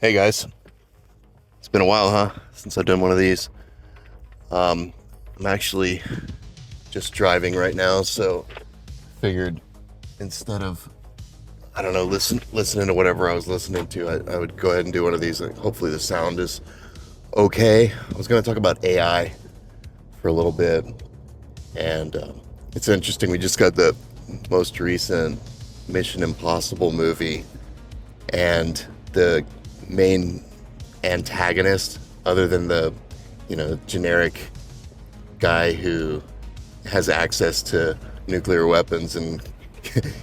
Hey guys, it's been a while, huh? Since I've done one of these. I'm actually just driving right now, so figured instead of listening to whatever I was listening to, I would go ahead and do one of these. Hopefully the sound is okay. I was going to talk about AI for a little bit, and it's interesting. We just got the most recent Mission Impossible movie, and the main antagonist, other than the generic guy who has access to nuclear weapons and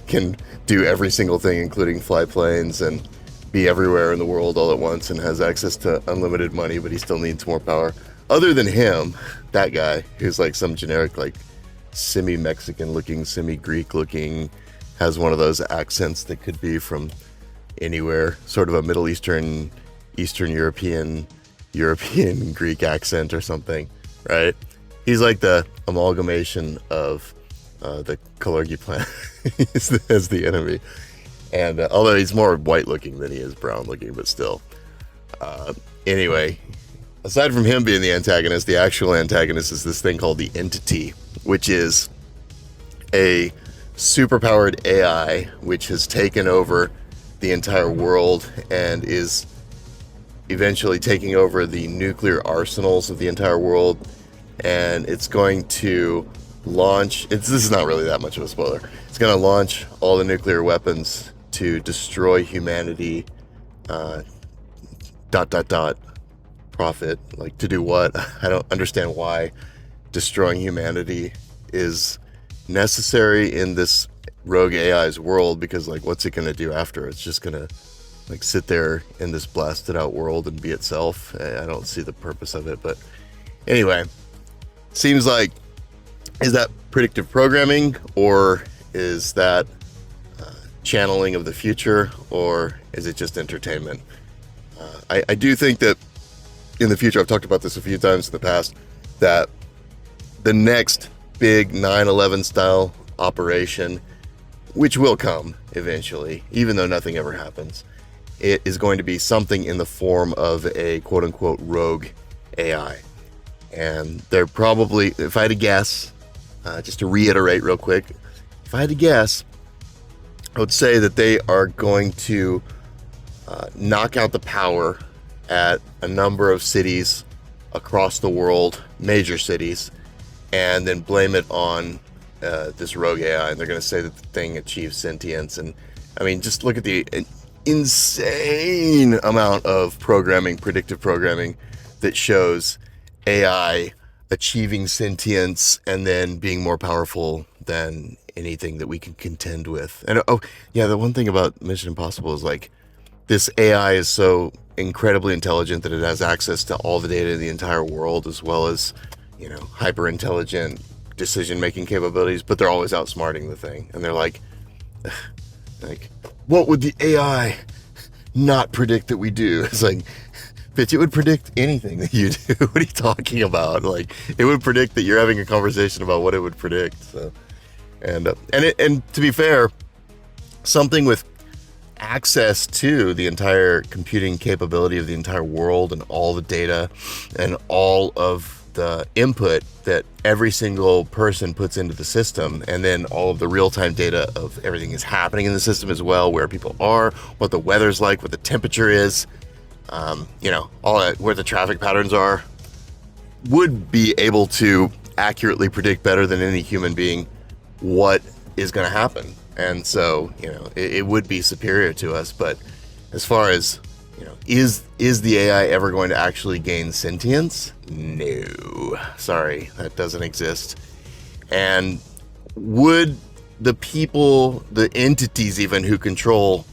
can do every single thing, including fly planes and be everywhere in the world all at once, and has access to unlimited money, but he still needs more power. Other than him, that guy who's like some generic, like semi-Mexican looking, semi-Greek looking, has one of those accents that could be from anywhere, sort of a Middle Eastern European Greek accent or something, right? He's like the amalgamation of the Kalergi plant as the enemy. And although he's more white looking than he is brown looking, but still. Anyway, aside from him being the antagonist, the actual antagonist is this thing called the Entity, which is a superpowered AI which has taken over the entire world and is eventually taking over the nuclear arsenals of the entire world. And it's going to launch, this is not really that much of a spoiler, it's going to launch all the nuclear weapons to destroy humanity, profit, like to do what? I don't understand why destroying humanity is necessary in this rogue AI's world, because like what's it going to do after? It's just going to like sit there in this blasted out world and be itself. I don't see the purpose of it. But anyway, seems like, is that predictive programming, or is that channeling of the future, or is it just entertainment? I do think that in the future, I've talked about this a few times in the past, that the next big 9/11 style operation, which will come eventually, even though nothing ever happens, it is going to be something in the form of a quote-unquote rogue AI. And they're probably, if I had to guess, just to reiterate real quick, if I had to guess, I would say that they are going to knock out the power at a number of cities across the world, major cities, and then blame it on this rogue AI, and they're going to say that the thing achieves sentience. And I mean, just look at the insane amount of programming, predictive programming, that shows AI achieving sentience and then being more powerful than anything that we can contend with. And oh yeah, the one thing about Mission Impossible is like, this AI is so incredibly intelligent that it has access to all the data in the entire world, as well as hyper intelligent decision-making capabilities, but they're always outsmarting the thing. And they're like, what would the AI not predict that we do? It's like, bitch, it would predict anything that you do. What are you talking about? Like, it would predict that you're having a conversation about what it would predict. So, and to be fair, something with access to the entire computing capability of the entire world and all the data and all of the input that every single person puts into the system, and then all of the real-time data of everything is happening in the system as well, where people are, what the weather's like, what the temperature is, all that, where the traffic patterns are, would be able to accurately predict better than any human being what is going to happen. And so, it would be superior to us. But as far as, is the AI ever going to actually gain sentience? No. Sorry, that doesn't exist. And would the people, the entities even who control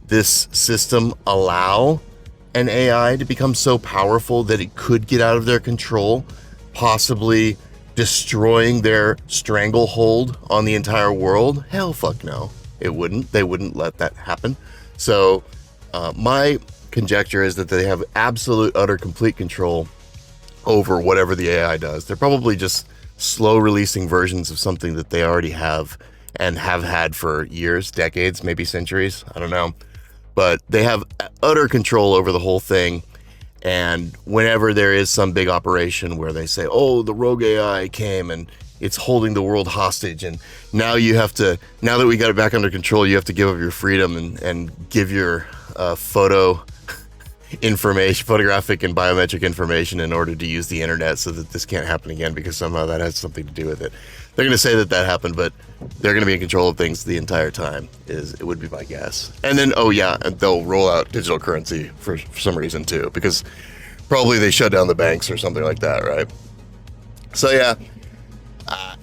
this system, allow an AI to become so powerful that it could get out of their control, possibly destroying their stranglehold on the entire world? Hell fuck no. It wouldn't. They wouldn't let that happen. So my conjecture is that they have absolute, utter, complete control over whatever the AI does. They're probably just slow releasing versions of something that they already have and have had for years, decades, maybe centuries. I don't know. But they have utter control over the whole thing. And whenever there is some big operation where they say, oh, the rogue AI came and it's holding the world hostage, and now that we got it back under control, you have to give up your freedom and give your photographic and biometric information in order to use the internet, so that this can't happen again because somehow that has something to do with it. They're going to say that happened, but they're going to be in control of things the entire time, it would be my guess. And then, they'll roll out digital currency for some reason too, because probably they shut down the banks or something like that, right? So yeah,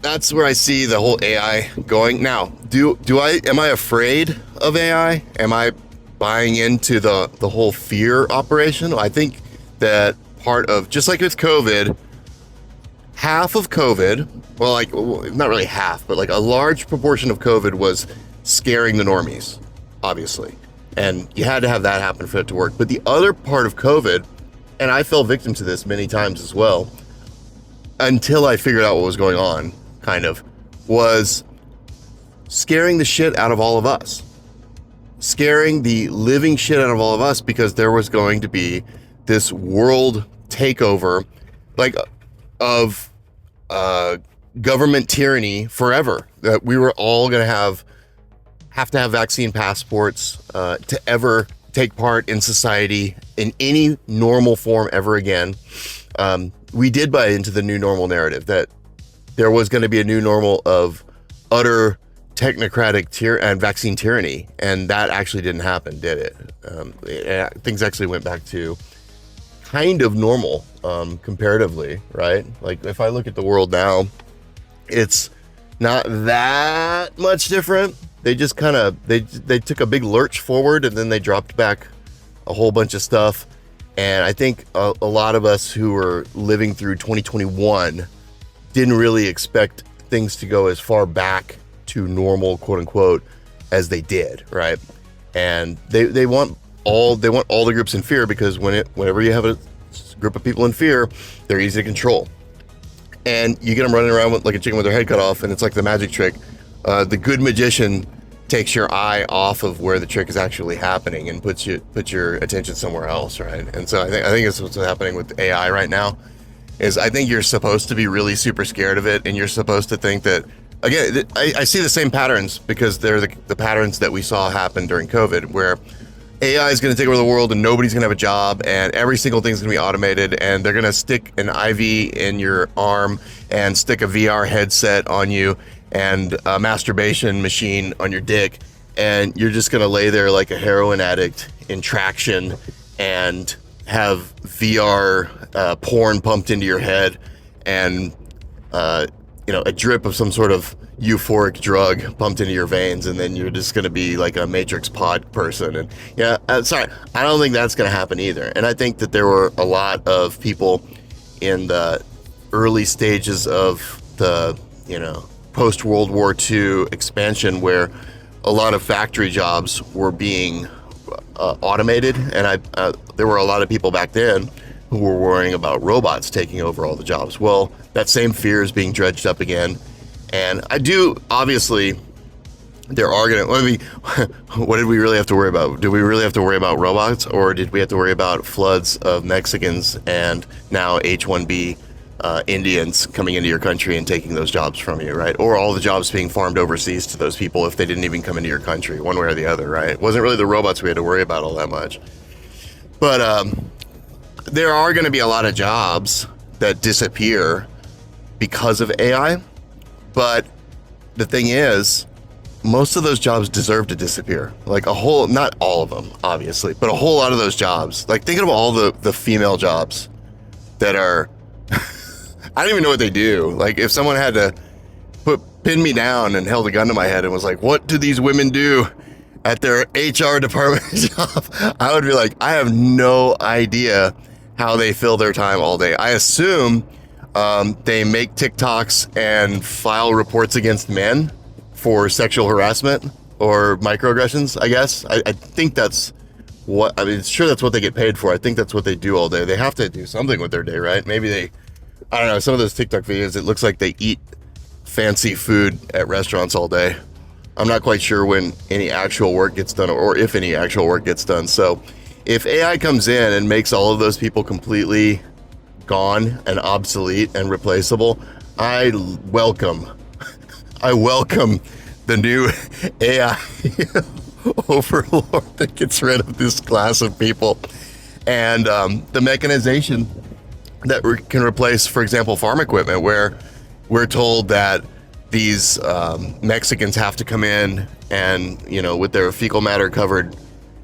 that's where I see the whole AI going. Now, am I afraid of AI? Am I buying into the whole fear operation? I think that part of, just like with COVID, half of COVID, not really half, but like a large proportion of COVID was scaring the normies, obviously. And you had to have that happen for it to work. But the other part of COVID, and I fell victim to this many times as well, until I figured out what was going on, was scaring the shit out of all of us. Scaring the living shit out of all of us, because there was going to be this world takeover, of government tyranny forever. That we were all going to have to have vaccine passports to ever take part in society in any normal form ever again. We did buy into the new normal narrative that there was going to be a new normal of utter technocratic and vaccine tyranny, and that actually didn't happen, did it? Things actually went back to kind of normal, comparatively, right? Like if I look at the world now, it's not that much different. They just they took a big lurch forward, and then they dropped back a whole bunch of stuff. And I think a lot of us who were living through 2021 didn't really expect things to go as far back to normal, quote unquote, as they did, right? And they want all the groups in fear, because whenever you have a group of people in fear, they're easy to control. And you get them running around like a chicken with their head cut off, and it's like the magic trick. The good magician takes your eye off of where the trick is actually happening and puts your attention somewhere else, right? And so I think it's what's happening with AI right now. Is I think you're supposed to be really super scared of it, and you're supposed to think that, again, I see the same patterns, because they're the patterns that we saw happen during COVID, where AI is going to take over the world and nobody's going to have a job, and every single thing's going to be automated, and they're going to stick an IV in your arm and stick a VR headset on you and a masturbation machine on your dick, and you're just going to lay there like a heroin addict in traction and have VR porn pumped into your head, and a drip of some sort of euphoric drug pumped into your veins, and then you're just going to be like a Matrix pod person. And I don't think that's going to happen either. And I think that there were a lot of people in the early stages of the post World War II expansion where a lot of factory jobs were being automated, and there were a lot of people back then who were worrying about robots taking over all the jobs. Well, that same fear is being dredged up again. And I do, obviously, there are going to, what did we really have to worry about? Did we really have to worry about robots, or did we have to worry about floods of Mexicans and now H-1B Indians coming into your country and taking those jobs from you, right? Or all the jobs being farmed overseas to those people if they didn't even come into your country, one way or the other, right? It wasn't really the robots we had to worry about all that much. But there are going to be a lot of jobs that disappear because of AI. But the thing is, most of those jobs deserve to disappear. Like not all of them, obviously, but a whole lot of those jobs. Like thinking of all the female jobs that are, I don't even know what they do. Like if someone had to pin me down and held a gun to my head and was like, what do these women do at their HR department job? I would be like, I have no idea how they fill their time all day. I assume they make TikToks and file reports against men for sexual harassment or microaggressions, I guess. I think that's what, I mean, it's sure that's what they get paid for. I think that's what they do all day. They have to do something with their day, right? Maybe I don't know, some of those TikTok videos, it looks like they eat fancy food at restaurants all day. I'm not quite sure when any actual work gets done or if any actual work gets done. So If AI comes in and makes all of those people completely gone and obsolete and replaceable, I welcome the new AI overlord that gets rid of this class of people, and the mechanization that can replace, for example, farm equipment, where we're told that these Mexicans have to come in and, with their fecal matter covered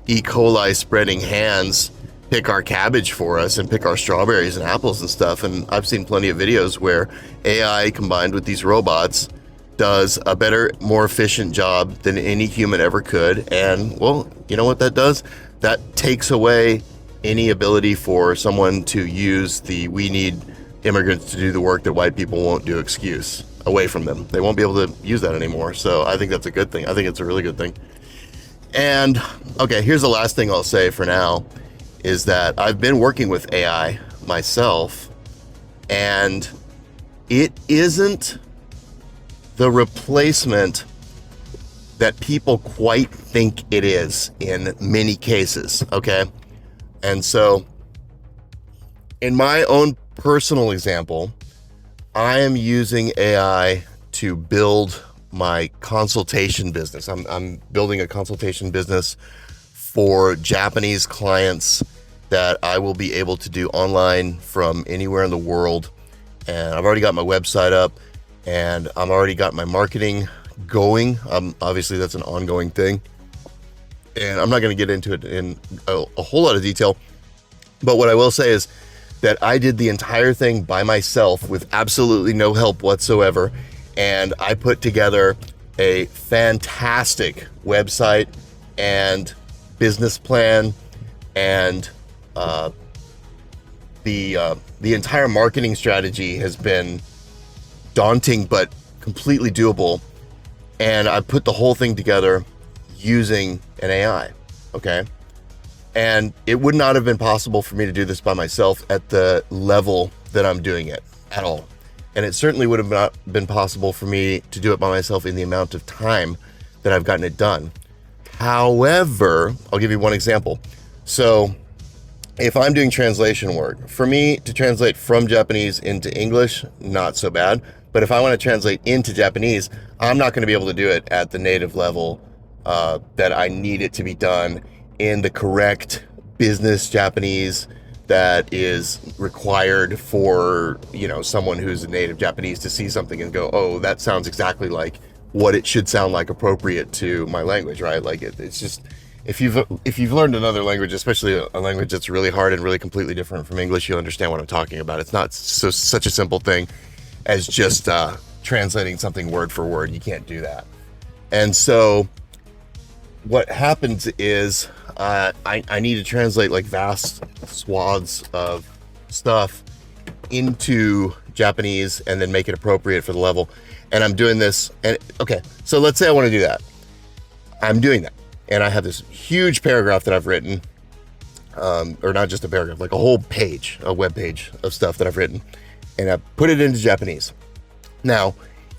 E. coli spreading hands, pick our cabbage for us and pick our strawberries and apples and stuff. And I've seen plenty of videos where AI combined with these robots does a better, more efficient job than any human ever could. And, well, you know what that does? That takes away any ability for someone to use the "we need immigrants to do the work that white people won't do" excuse away from them. They won't be able to use that anymore. So I think that's a good thing. I think it's a really good thing. And okay, here's the last thing I'll say for now, is that I've been working with AI myself, and it isn't the replacement that people quite think it is in many cases, okay? And so in my own personal example, I am using AI to build my consultation business. I'm building a consultation business for Japanese clients that I will be able to do online from anywhere in the world. And I've already got my website up, and I've already got my marketing going. Obviously, that's an ongoing thing. And I'm not going to get into it in a whole lot of detail. But what I will say is that I did the entire thing by myself with absolutely no help whatsoever. And I put together a fantastic website and business plan, and the entire marketing strategy has been daunting but completely doable. And I put the whole thing together using an AI, okay? And it would not have been possible for me to do this by myself at the level that I'm doing it at all. And it certainly would have not been possible for me to do it by myself in the amount of time that I've gotten it done. However, I'll give you one example. So if I'm doing translation work, for me to translate from Japanese into English, not so bad. But if I want to translate into Japanese, I'm not going to be able to do it at the native level that I need it to be done in the correct business Japanese that is required for, someone who's a native Japanese to see something and go, oh, that sounds exactly like what it should sound like, appropriate to my language, right? Like it's just, if you've learned another language, especially a language that's really hard and really completely different from English, you'll understand what I'm talking about. It's not such a simple thing as just translating something word for word. You can't do that. And so what happens is I need to translate like vast swaths of stuff into Japanese and then make it appropriate for the level. And I'm doing this. And okay, so let's say I want to do that. I'm doing that. And I have this huge paragraph that I've written, or not just a paragraph, like a whole page, a web page of stuff that I've written. And I put it into Japanese. Now,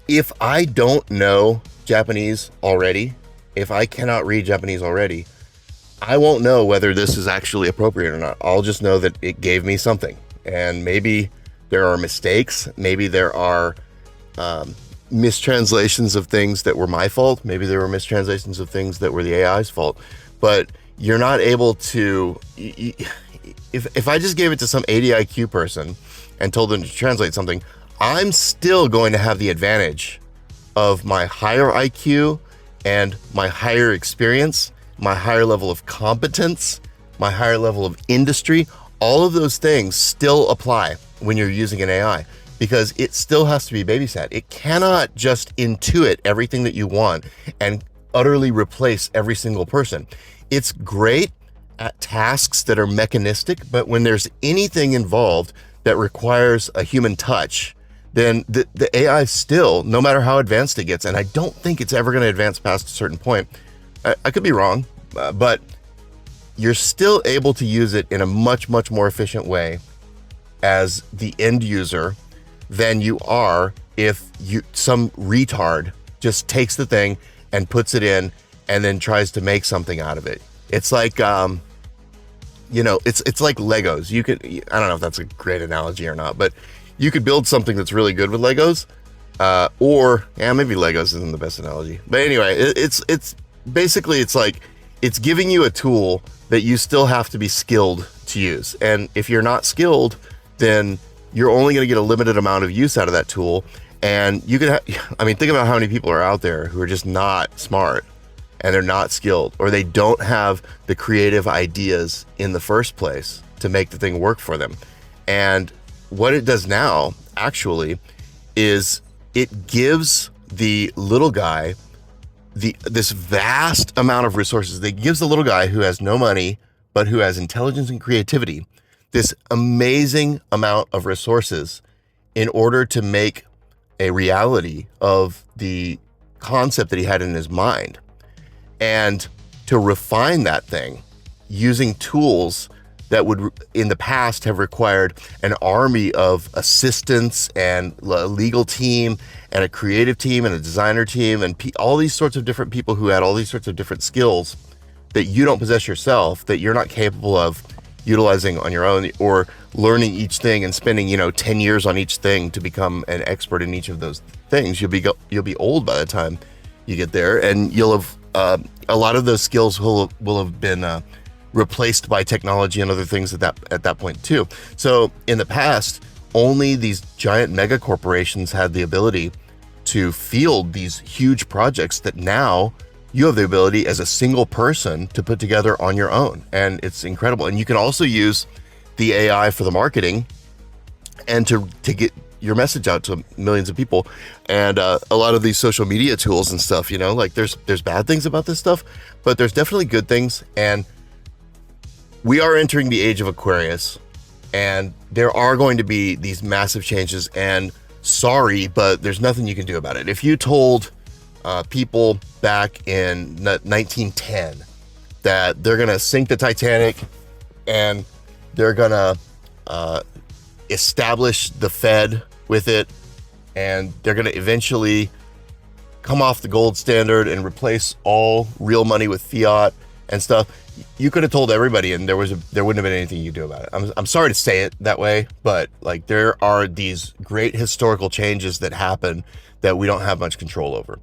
if I don't know Japanese already, if I cannot read Japanese already, I won't know whether this is actually appropriate or not. I'll just know that it gave me something. And maybe there are mistakes. Maybe there are mistranslations of things that were my fault. Maybe there were mistranslations of things that were the AI's fault. But you're not able to... If I just gave it to some 80 IQ person and told them to translate something, I'm still going to have the advantage of my higher IQ and my higher experience, my higher level of competence, my higher level of industry. All of those things still apply when you're using an AI, because it still has to be babysat. It cannot just intuit everything that you want and utterly replace every single person. It's great at tasks that are mechanistic, but when there's anything involved that requires a human touch, then the AI still, no matter how advanced it gets, and I don't think it's ever going to advance past a certain point. I could be wrong, but you're still able to use it in a much, much more efficient way as the end user than you are if some retard just takes the thing and puts it in and then tries to make something out of it. It's like it's like Legos. You could, I don't know if that's a great analogy or not, but you could build something that's really good with Legos, or yeah, maybe Legos isn't the best analogy. But anyway, it's basically, it's like it's giving you a tool that you still have to be skilled to use. And if you're not skilled, then you're only going to get a limited amount of use out of that tool. And you could, think about how many people are out there who are just not smart and they're not skilled, or they don't have the creative ideas in the first place to make the thing work for them. And what it does now, actually, is it gives the little guy this vast amount of resources. It gives the little guy who has no money, but who has intelligence and creativity, this amazing amount of resources in order to make a reality of the concept that he had in his mind, and to refine that thing using tools that would in the past have required an army of assistants and a legal team and a creative team and a designer team and all these sorts of different people who had all these sorts of different skills that you don't possess yourself, that you're not capable of utilizing on your own, or learning each thing and spending 10 years on each thing to become an expert in each of those things. You'll be old by the time you get there, and you'll have a lot of those skills will have been replaced by technology and other things at that point too. So in the past, only these giant mega corporations had the ability to field these huge projects that now you have the ability as a single person to put together on your own. And it's incredible. And you can also use the AI for the marketing and to get your message out to millions of people. And a lot of these social media tools and stuff, like there's bad things about this stuff, but there's definitely good things. And we are entering the Age of Aquarius, and there are going to be these massive changes, and sorry, but there's nothing you can do about it. If you told people back in 1910 that they're going to sink the Titanic and they're going to establish the Fed with it, and they're going to eventually come off the gold standard and replace all real money with fiat and stuff, you could have told everybody, and there wouldn't have been anything you could do about it. I'm sorry to say it that way, but like there are these great historical changes that happen that we don't have much control over.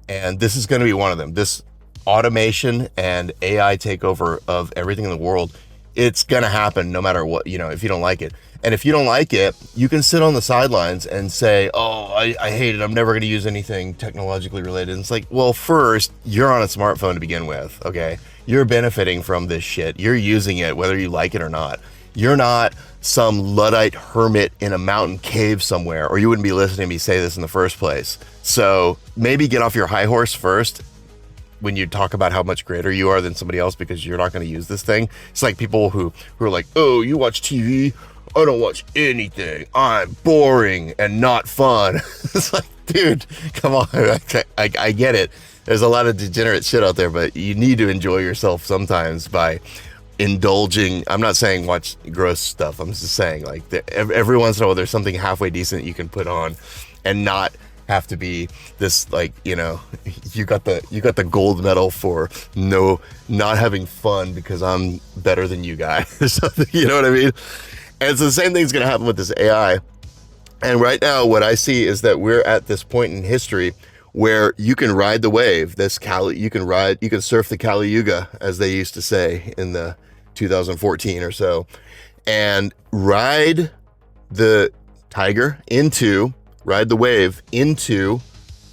And this is going to be one of them. This automation and AI takeover of everything in the world, it's going to happen no matter what, if you don't like it. And if you don't like it, you can sit on the sidelines and say, oh, I hate it. I'm never going to use anything technologically related. And it's like, well, first, you're on a smartphone to begin with, okay? You're benefiting from this shit. You're using it whether you like it or not. You're not some Luddite hermit in a mountain cave somewhere, or you wouldn't be listening to me say this in the first place. So maybe get off your high horse first when you talk about how much greater you are than somebody else because you're not going to use this thing. It's like people who are like, oh, you watch TV? I don't watch anything. I'm boring and not fun. It's like, dude, come on. I get it. There's a lot of degenerate shit out there, but you need to enjoy yourself sometimes by indulging. I'm not saying watch gross stuff. I'm just saying like every once in a while there's something halfway decent you can put on and not have to be this like, you got the gold medal for not having fun because I'm better than you guys or something. You know what I mean? And so the same thing's going to happen with this AI. And right now, what I see is that we're at this point in history where you can ride the wave. You can surf the Kali Yuga, as they used to say in the 2014 or so, and ride the wave into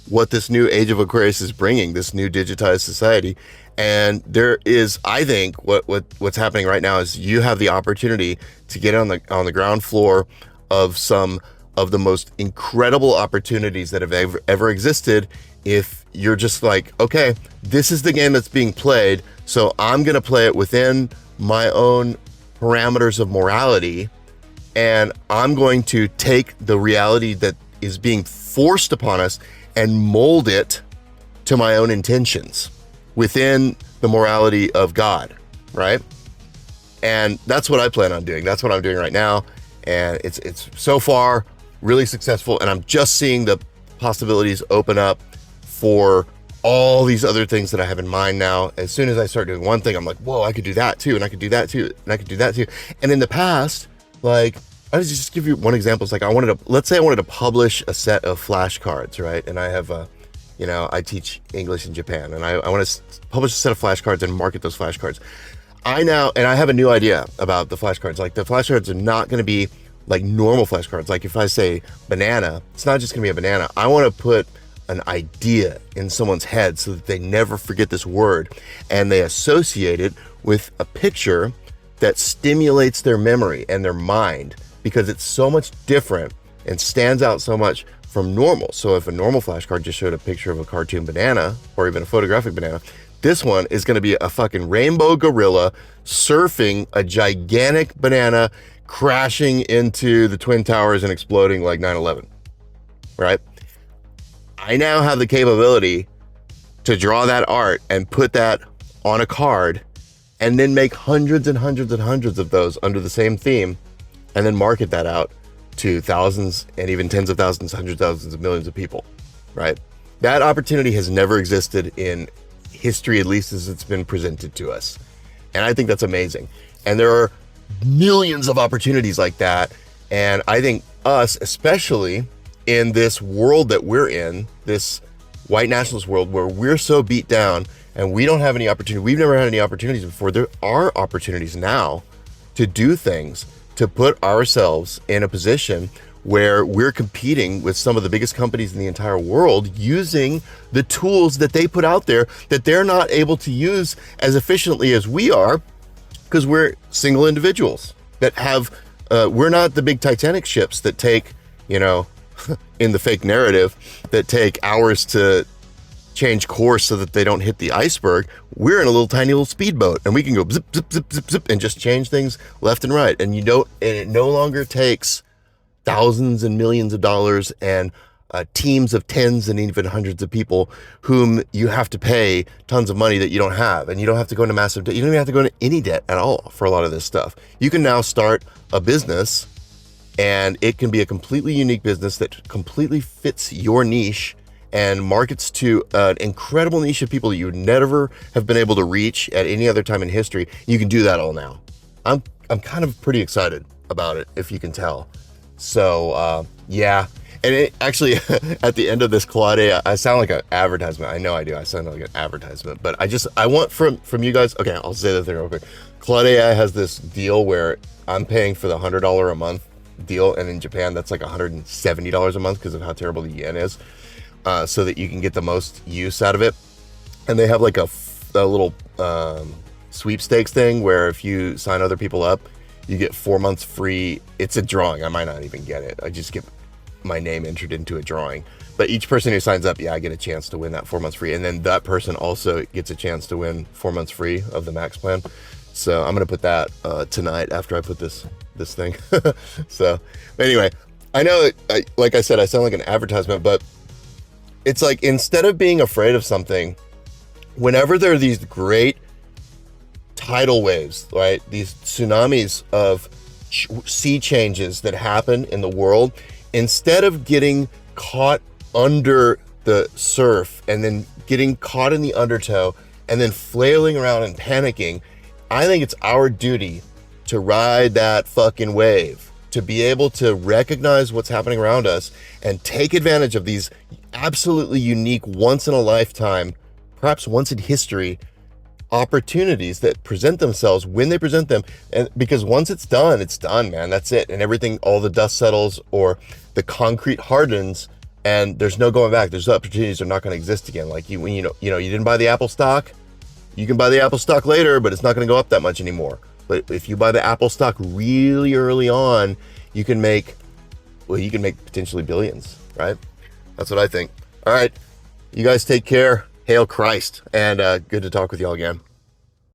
what this new Age of Aquarius is bringing, this new digitized society. And there is, I think, what's happening right now is you have the opportunity to get on the ground floor of some of the most incredible opportunities that have ever existed. If you're just like, okay, this is the game that's being played, so I'm going to play it within my own parameters of morality, and I'm going to take the reality that is being forced upon us and mold it to my own intentions within the morality of God, right? And that's what I plan on doing. That's what I'm doing right now. And it's so far really successful. And I'm just seeing the possibilities open up for all these other things that I have in mind now. As soon as I start doing one thing, I'm like, whoa, I could do that too, and I could do that too, and I could do that too. And in the past, like, I just give you one example. It's like let's say I wanted to publish a set of flashcards, right? And I have I teach English in Japan, and I want to publish a set of flashcards and market those flashcards. I have a new idea about the flashcards. Like, the flashcards are not going to be like normal flashcards. Like, if I say banana, it's not just going to be a banana. I want to put an idea in someone's head so that they never forget this word, and they associate it with a picture that stimulates their memory and their mind, because it's so much different and stands out so much from normal. So if a normal flashcard just showed a picture of a cartoon banana or even a photographic banana, this one is going to be a fucking rainbow gorilla surfing a gigantic banana, crashing into the Twin Towers and exploding like 9/11, right? I now have the capability to draw that art and put that on a card, and then make hundreds and hundreds and hundreds of those under the same theme, and then market that out to thousands and even tens of thousands, hundreds of thousands of millions of people, right? That opportunity has never existed in history, at least as it's been presented to us. And I think that's amazing. And there are millions of opportunities like that. And I think us, especially in this world that we're in, this white nationalist world where we're so beat down and we don't have any opportunity, we've never had any opportunities before. There are opportunities now to do things, to put ourselves in a position where we're competing with some of the biggest companies in the entire world using the tools that they put out there that they're not able to use as efficiently as we are, because we're single individuals that have, we're not the big Titanic ships that take, in the fake narrative, that take hours to change course so that they don't hit the iceberg. We're in a tiny little speedboat, and we can go zip, zip, zip, zip, zip, and just change things left and right. And it no longer takes thousands and millions of dollars and teams of tens and even hundreds of people whom you have to pay tons of money that you don't have. And you don't have to go into massive debt. You don't even have to go into any debt at all for a lot of this stuff. You can now start a business, and it can be a completely unique business that completely fits your niche and markets to an incredible niche of people that you would never have been able to reach at any other time in history. You can do that all now. I'm kind of pretty excited about it, if you can tell. So yeah. And it actually, at the end of this Claude, I sound like an advertisement. I know I do. I sound like an advertisement. But I want from you guys, okay, I'll say the thing real quick. Claude AI has this deal where I'm paying for the $100 a month deal. And in Japan, that's like $170 a month because of how terrible the yen is. So that you can get the most use out of it. And they have like a little sweepstakes thing where if you sign other people up, you get 4 months free. It's a drawing. I might not even get it. I just get my name entered into a drawing. But each person who signs up, I get a chance to win that 4 months free. And then that person also gets a chance to win 4 months free of the max plan. So I'm going to put that tonight after I put this thing. So anyway, I know, like I said, I sound like an advertisement, but it's like, instead of being afraid of something, whenever there are these great tidal waves, right? These tsunamis of sea changes that happen in the world, instead of getting caught under the surf and then getting caught in the undertow and then flailing around and panicking, I think it's our duty to ride that fucking wave, to be able to recognize what's happening around us and take advantage of these absolutely unique, once in a lifetime, perhaps once in history opportunities that present themselves when they present them. And because once it's done, man. That's it. And everything, all the dust settles or the concrete hardens, and there's no going back. There's opportunities that are not going to exist again. Like when you didn't buy the Apple stock, you can buy the Apple stock later, but it's not going to go up that much anymore. But if you buy the Apple stock really early on, you can make potentially billions, right? That's what I think. All right, you guys take care. Hail Christ, and good to talk with y'all again.